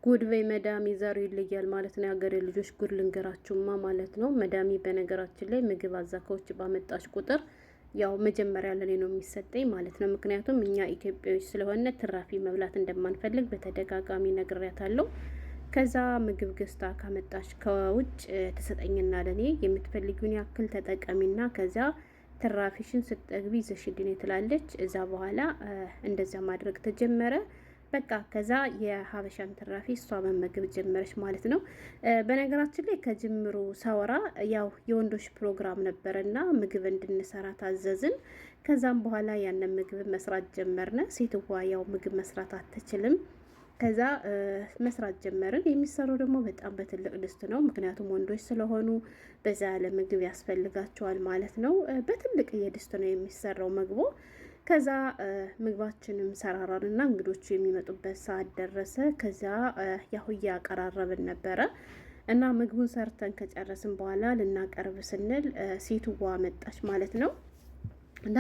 ጉድ በይ መዳሚ ዘሩ ይለያል ማለት ነው። የሀገሬ ልጆች ጉድ ልንገራችሁማ ማለት ነው። መዳሚ በነገራችን ላይ ምግብ አዛ ከውጭ ባመጣች ቁጥር ያው መጀመሪያ ለኔ ነው የሚሰጠኝ ማለት ነው። ምክንያቱም እኛ ኢትዮጵያዎች ስለሆነ ትራፊ መብላት እንደማንፈልግ በተደጋጋሚ ነግሬያታለሁ። ከዛ ምግብ ገዝታ ካመጣች ከውጭ ተሰጠኝና ለኔ የምትፈልጊውን ያክል ተጠቀሚና ከዛ ትራፊሽን ስትጠግቢ ይዘሽልኝ ትላለች። እዛ በኋላ እንደዛ ማድረግ ተጀመረ። በቃ ከዛ የሀበሻን ትራፊ እሷ መመገብ ጀመረች ማለት ነው። በነገራችን ላይ ከጅምሩ ሳወራ ያው የወንዶች ፕሮግራም ነበረና ምግብ እንድንሰራ ታዘዝን። ከዛም በኋላ ያንን ምግብ መስራት ጀመርነ። ሴትዋ ያው ምግብ መስራት አትችልም። ከዛ መስራት ጀመርን። የሚሰራው ደግሞ በጣም በትልቅ ድስት ነው። ምክንያቱም ወንዶች ስለሆኑ በዛ ያለ ምግብ ያስፈልጋቸዋል ማለት ነው። በትልቅ የድስት ነው የሚሰራው ምግቡ። ከዛ ምግባችንም ሰራራንና እንግዶቹ የሚመጡበት ሰዓት ደረሰ። ከዛ ያው እያቀራረብን ነበረ እና ምግቡን ሰርተን ከጨረስን በኋላ ልናቀርብ ስንል ሴትዋ መጣች ማለት ነው። እና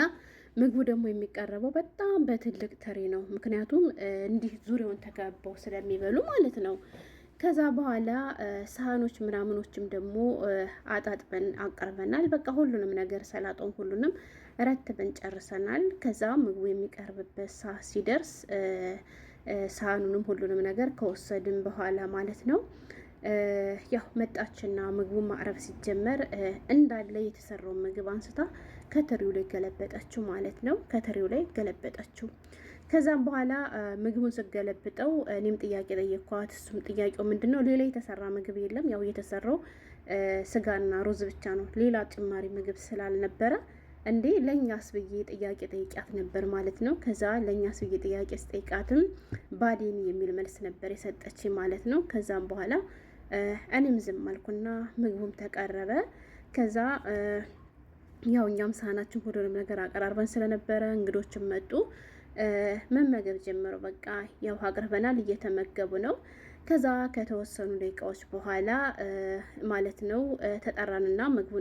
ምግቡ ደግሞ የሚቀረበው በጣም በትልቅ ትሪ ነው። ምክንያቱም እንዲህ ዙሪያውን ተከበው ስለሚበሉ ማለት ነው። ከዛ በኋላ ሳህኖች ምናምኖችም ደግሞ አጣጥበን አቅርበናል። በቃ ሁሉንም ነገር ሰላጦን ሁሉንም ረትበን ጨርሰናል። ከዛ ምግቡ የሚቀርብበት ሰዓት ሲደርስ ሳህኑንም ሁሉንም ነገር ከወሰድን በኋላ ማለት ነው ያው መጣችና ምግቡን ማቅረብ ሲጀመር እንዳለ የተሰራውን ምግብ አንስታ ከትሪው ላይ ገለበጠችው ማለት ነው። ከትሪው ላይ ገለበጠችው። ከዛም በኋላ ምግቡን ስገለብጠው እኔም ጥያቄ ጠየኳት። እሱም ጥያቄው ምንድነው ሌላ የተሰራ ምግብ የለም፣ ያው የተሰራው ስጋና ሩዝ ብቻ ነው፣ ሌላ ጭማሪ ምግብ ስላልነበረ እንዴ ለኛስ ብዬ ጥያቄ ጠይቂያት ነበር ማለት ነው። ከዛ ለኛስ ብዬ ጥያቄ ስጠይቃትም ባዴን የሚል መልስ ነበር የሰጠች ማለት ነው። ከዛም በኋላ እኔም ዝም አልኩና ምግቡም ተቀረበ። ከዛ ያው እኛም ሳህናችን ሁሉንም ነገር አቀራርበን ስለነበረ እንግዶችም መጡ፣ መመገብ ጀመሩ። በቃ ያው አቅርበናል፣ እየተመገቡ ነው። ከዛ ከተወሰኑ ደቂቃዎች በኋላ ማለት ነው ተጠራንና ምግቡ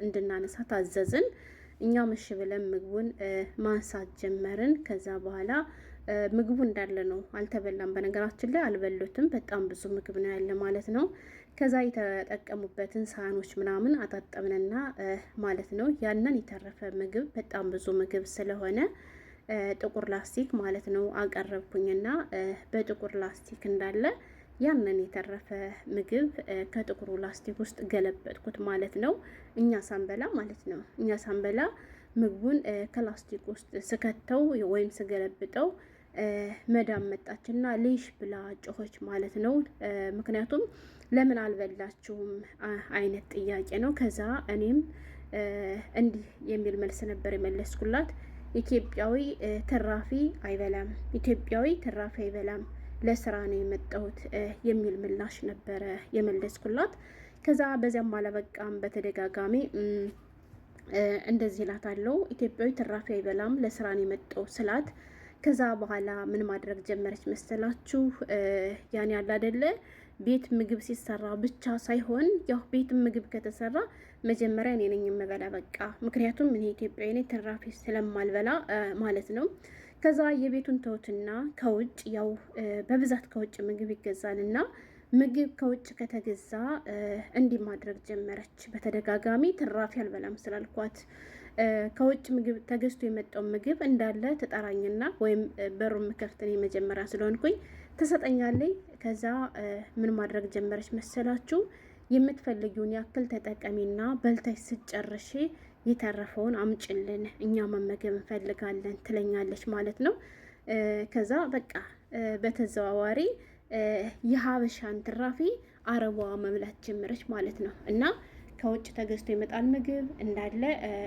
እንድናነሳ ታዘዝን። እኛ መሽ ብለን ምግቡን ማንሳት ጀመርን። ከዛ በኋላ ምግቡ እንዳለ ነው፣ አልተበላም። በነገራችን ላይ አልበሉትም። በጣም ብዙ ምግብ ነው ያለ ማለት ነው። ከዛ የተጠቀሙበትን ሳህኖች ምናምን አጣጠምንና ማለት ነው ያንን የተረፈ ምግብ በጣም ብዙ ምግብ ስለሆነ ጥቁር ላስቲክ ማለት ነው አቀረብኩኝና በጥቁር ላስቲክ እንዳለ ያንን የተረፈ ምግብ ከጥቁሩ ላስቲክ ውስጥ ገለበጥኩት ማለት ነው። እኛ ሳንበላ ማለት ነው። እኛ ሳንበላ ምግቡን ከላስቲክ ውስጥ ስከተው ወይም ስገለብጠው መዳም መጣችና ሌሽ ብላ ጮኸች ማለት ነው። ምክንያቱም ለምን አልበላችሁም አይነት ጥያቄ ነው። ከዛ እኔም እንዲህ የሚል መልስ ነበር የመለስኩላት። ኢትዮጵያዊ ትራፊ አይበላም፣ ኢትዮጵያዊ ትራፊ አይበላም፣ ለስራ ነው የመጣሁት የሚል ምላሽ ነበረ የመለስኩላት። ከዛ በዚያም አላበቃም፣ በተደጋጋሚ እንደዚህ እላታለሁ፣ ኢትዮጵያዊ ትራፊ አይበላም፣ ለስራ ነው የመጣሁት ስላት ከዛ በኋላ ምን ማድረግ ጀመረች መሰላችሁ? ያን ያለ አይደለ ቤት ምግብ ሲሰራ ብቻ ሳይሆን ያው ቤት ምግብ ከተሰራ መጀመሪያ እኔ ነኝ የምበላ በቃ። ምክንያቱም እኔ ኢትዮጵያዊ ነኝ ትራፊ ስለማልበላ ማለት ነው። ከዛ የቤቱን ተውትና ከውጭ ያው በብዛት ከውጭ ምግብ ይገዛልና ምግብ ከውጭ ከተገዛ እንዲህ ማድረግ ጀመረች በተደጋጋሚ። ትራፊ አልበላም ስላልኳት ከውጭ ምግብ ተገዝቶ የመጣው ምግብ እንዳለ ትጠራኝና ወይም በሩን መከፍተን የመጀመሪያ ስለሆንኩኝ ትሰጠኛለች። ከዛ ምን ማድረግ ጀመረች መሰላችሁ? የምትፈልጊውን ያክል ተጠቀሚና በልተሽ ስጨርሽ የተረፈውን አምጭልን፣ እኛ መመገብ እንፈልጋለን ትለኛለች ማለት ነው። ከዛ በቃ በተዘዋዋሪ የሀበሻን ትራፊ አረቧ መብላት ጀመረች ማለት ነው። እና ከውጭ ተገዝቶ ይመጣል ምግብ እንዳለ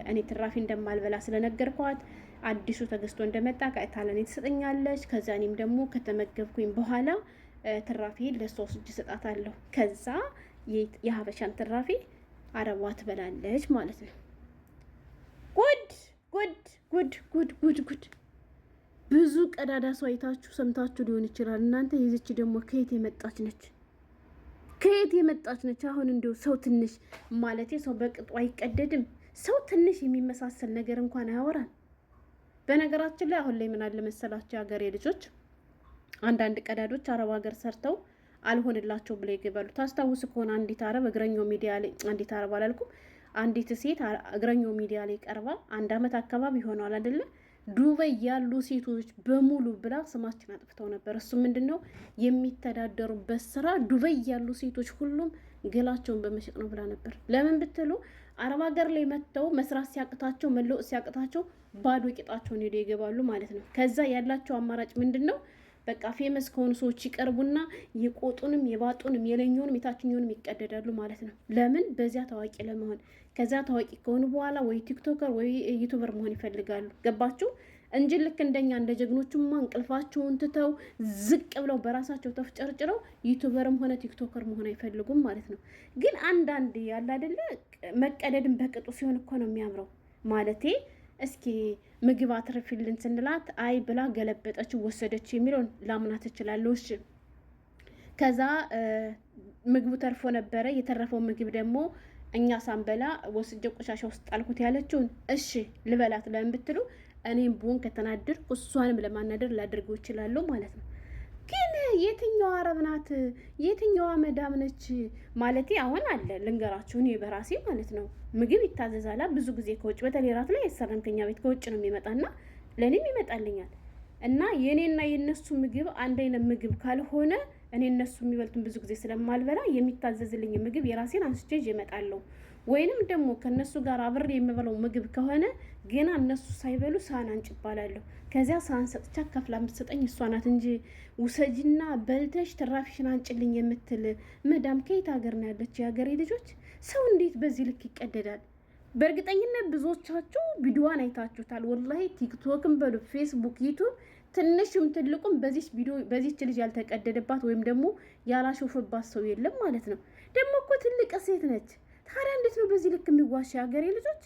እኔ ትራፊ እንደማልበላ ስለነገርኳት አዲሱ ተገዝቶ እንደመጣ ቀጥታ ለኔ ትሰጠኛለች። ከዛ እኔም ደግሞ ከተመገብኩኝ በኋላ ትራፊ ለሶስት እጅ ሰጣታለሁ። ከዛ የሀበሻን ትራፊ አረቧ ትበላለች ማለት ነው። ጉድ ጉድ ጉድ ጉድ ጉድ ጉድ! ብዙ ቀዳዳ ሰው አይታችሁ ሰምታችሁ ሊሆን ይችላል እናንተ። የዚች ደግሞ ከየት የመጣች ነች? ከየት የመጣች ነች? አሁን እንዲሁ ሰው ትንሽ ማለቴ ሰው በቅጡ አይቀደድም። ሰው ትንሽ የሚመሳሰል ነገር እንኳን አያወራም። በነገራችን ላይ አሁን ላይ ምን አለ መሰላችሁ የሀገሬ ልጆች፣ አንዳንድ ቀዳዶች አረብ ሀገር ሰርተው አልሆንላቸው ብለው ይገባሉ። ታስታውስ ከሆነ አንዲት አረብ እግረኛው ሚዲያ ላይ አንዲት አረብ አላልኩም፣ አንዲት ሴት እግረኛው ሚዲያ ላይ ቀርባ 1 ዓመት አካባቢ ይሆናል አይደለ? ዱባይ ያሉ ሴቶች በሙሉ ብላ ስማችን አጥፍተው ነበር። እሱ ምንድነው የሚተዳደሩበት ስራ ዱባይ ያሉ ሴቶች ሁሉም ገላቸውን በመሸጥ ነው ብላ ነበር። ለምን ብትሉ አረብ ሀገር ላይ መጥተው መስራት ሲያቅታቸው መለወጥ ሲያቅታቸው ባዶ ቂጣቸውን ሄደው ይገባሉ ማለት ነው። ከዛ ያላቸው አማራጭ ምንድነው? በቃ ፌመስ ከሆኑ ሰዎች ይቀርቡና የቆጡንም የባጡንም የለኛውንም የታችኛውንም ይቀደዳሉ ማለት ነው። ለምን? በዚያ ታዋቂ ለመሆን። ከዛ ታዋቂ ከሆኑ በኋላ ወይ ቲክቶከር ወይ ዩቱበር መሆን ይፈልጋሉ። ገባችሁ? እንጂ ልክ እንደኛ እንደ ጀግኖቹማ እንቅልፋቸውን ትተው ዝቅ ብለው በራሳቸው ተፍጨርጭረው ዩቱበርም ሆነ ቲክቶከር መሆን አይፈልጉም ማለት ነው። ግን አንዳንድ ያለ አይደለ መቀደድን በቅጡ ሲሆን እኮ ነው የሚያምረው ማለቴ እስኪ ምግብ አትርፊልን ስንላት አይ ብላ ገለበጠችው ወሰደች የሚለውን ላምናት እችላለሁ። እሺ ከዛ ምግቡ ተርፎ ነበረ። የተረፈው ምግብ ደግሞ እኛ ሳንበላ ወስጄ ቆሻሻ ውስጥ ጣልኩት ያለችውን እሺ ልበላት ለምን ብትሉ እኔም ብሆን ከተናደር እሷንም ለማናደር ላደርገው እችላለሁ ማለት ነው። ግን የትኛዋ አረብ ናት? የትኛዋ መዳም ነች? ማለቴ አሁን አለ ልንገራችሁ፣ እኔ በራሴ ማለት ነው ምግብ ይታዘዛላ ብዙ ጊዜ ከውጭ በተለይ ራት ላይ አይሰራም ከኛ ቤት ከውጭ ነው የሚመጣና ለእኔም ይመጣልኛል። እና የእኔና የእነሱ ምግብ አንድ አይነት ምግብ ካልሆነ እኔ እነሱ የሚበልቱን ብዙ ጊዜ ስለማልበላ የሚታዘዝልኝ ምግብ የራሴን አንስቼ እመጣለሁ። ወይንም ደግሞ ከነሱ ጋር አብሬ የምበላው ምግብ ከሆነ ገና እነሱ ሳይበሉ ሳህን አንጭ ይባላለሁ። ከዚያ ሳህን ሰጥቻ ከፍላ የምትሰጠኝ እሷ ናት እንጂ ውሰጂና በልተሽ ትራፊሽን አንጭልኝ የምትል መዳም ከየት ሀገር ነው ያለች? የሀገሬ ልጆች ሰው እንዴት በዚህ ልክ ይቀደዳል? በእርግጠኝነት ብዙዎቻችሁ ቪዲዮዋን አይታችሁታል። ወላሂ ቲክቶክም በሉ ፌስቡክ፣ ዩቱብ ትንሽም ትልቁም በዚች ልጅ ያልተቀደደባት ወይም ደግሞ ያላሾፈባት ሰው የለም ማለት ነው። ደግሞ እኮ ትልቅ ሴት ነች። ታዲያ እንዴት ነው በዚህ ልክ የሚዋሽ የሀገሬ ልጆች?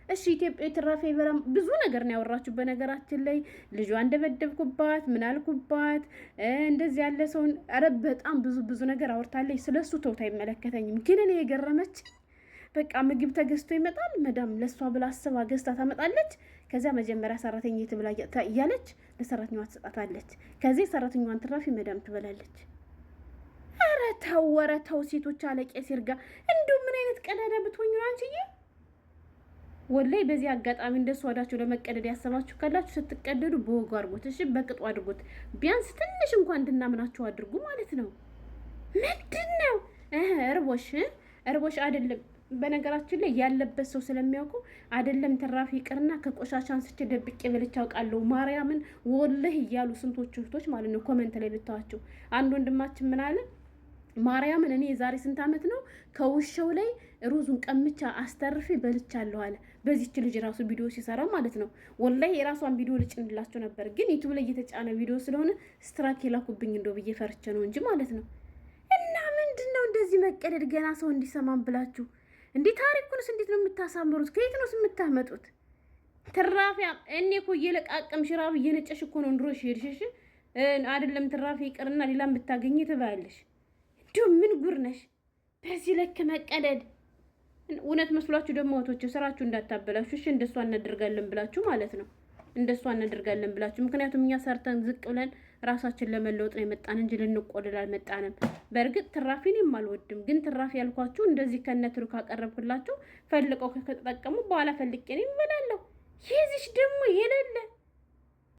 እሺ ኢትዮጵያ ትራፊ በላም ብዙ ነገር ነው ያወራችሁ። በነገራችን ላይ ልጇ እንደበደብኩባት ምን አልኩባት እንደዚህ ያለ ሰውን ኧረ በጣም ብዙ ነገር አውርታለች። ስለሱ ተውት አይመለከተኝም። ግን እኔ የገረመች በቃ ምግብ ተገዝቶ ይመጣል። መዳም ለሷ ብላ አስባ ገዝታ ታመጣለች። ከዚያ መጀመሪያ ሰራተኛ ትብላ እያለች ለሰራተኛዋ ትሰጣታለች። ከዚህ ሰራተኛዋን ትራፊ መዳም ትበላለች። ኧረ ተው ሴቶች አለቄ ሲርጋ እንዲሁ ምን አይነት ቀዳዳ ብትሆኙ ነው አንቺዬ? ወላይ በዚህ አጋጣሚ እንደሱ ወዳችሁ ለመቀደድ ያሰባችሁ ካላችሁ ስትቀደዱ በወጉ አድርጉት። እሺ በቅጡ አድርጉት። ቢያንስ ትንሽ እንኳን እንድናምናችሁ አድርጉ ማለት ነው። ምንድነው እርቦሽ አይደለም። በነገራችን ላይ ያለበት ሰው ስለሚያውቁ አይደለም ትራፊ ይቅርና ከቆሻሻ አንስቼ ደብቄ በልቼ አውቃለሁ። ማርያምን ወላሂ እያሉ ስንቶች እህቶች ማለት ነው ኮሜንት ላይ ብታዋቸው። አንድ ወንድማችን ምን አለ? ማርያምን እኔ የዛሬ ስንት ዓመት ነው ከውሻው ላይ ሩዙን ቀምቻ አስተርፌ በልቻለሁ አለ። በዚች ልጅ ራሱ ቪዲዮ ሲሰራ ማለት ነው። ወላሂ የራሷን ቪዲዮ ልጭንላቸው ነበር፣ ግን ዩቲዩብ ላይ እየተጫነ ቪዲዮ ስለሆነ ስትራክ የላኩብኝ እንደው ብዬ ፈርቼ ነው እንጂ ማለት ነው። እና ምንድነው እንደዚህ መቀደድ ገና ሰው እንዲሰማም ብላችሁ እንዴ? ታሪኩንስ እንዴት ነው የምታሳምሩት? ከየት ነው የምታመጡት? ትራፊያ እኔ እኮ እየለቃቀምሽ ራብ እየነጨሽ እኮ ነው እንድሮሽ ሄድሽሽ አይደለም ትራፊ ይቅርና ሌላም ብታገኝ ትባያለሽ። እንዲሁ ምን ጉር ነሽ በዚህ ልክ መቀደድ? እውነት መስሏችሁ ደግሞ እህቶች ስራችሁ እንዳታበላሹ እሺ። እንደሷ እናደርጋለን ብላችሁ ማለት ነው። እንደሷ እናደርጋለን ብላችሁ ምክንያቱም እኛ ሰርተን ዝቅ ብለን ራሳችን ለመለወጥ ነው የመጣን እንጂ ልንቆልል አልመጣንም። በእርግጥ ትራፊን የማልወድም ግን ትራፊ ያልኳችሁ እንደዚህ ከነትሩ ካቀረብኩላችሁ ፈልቀው ከተጠቀሙ በኋላ ፈልቄ ነው ይመላለሁ። ይዚሽ ደግሞ የሌለ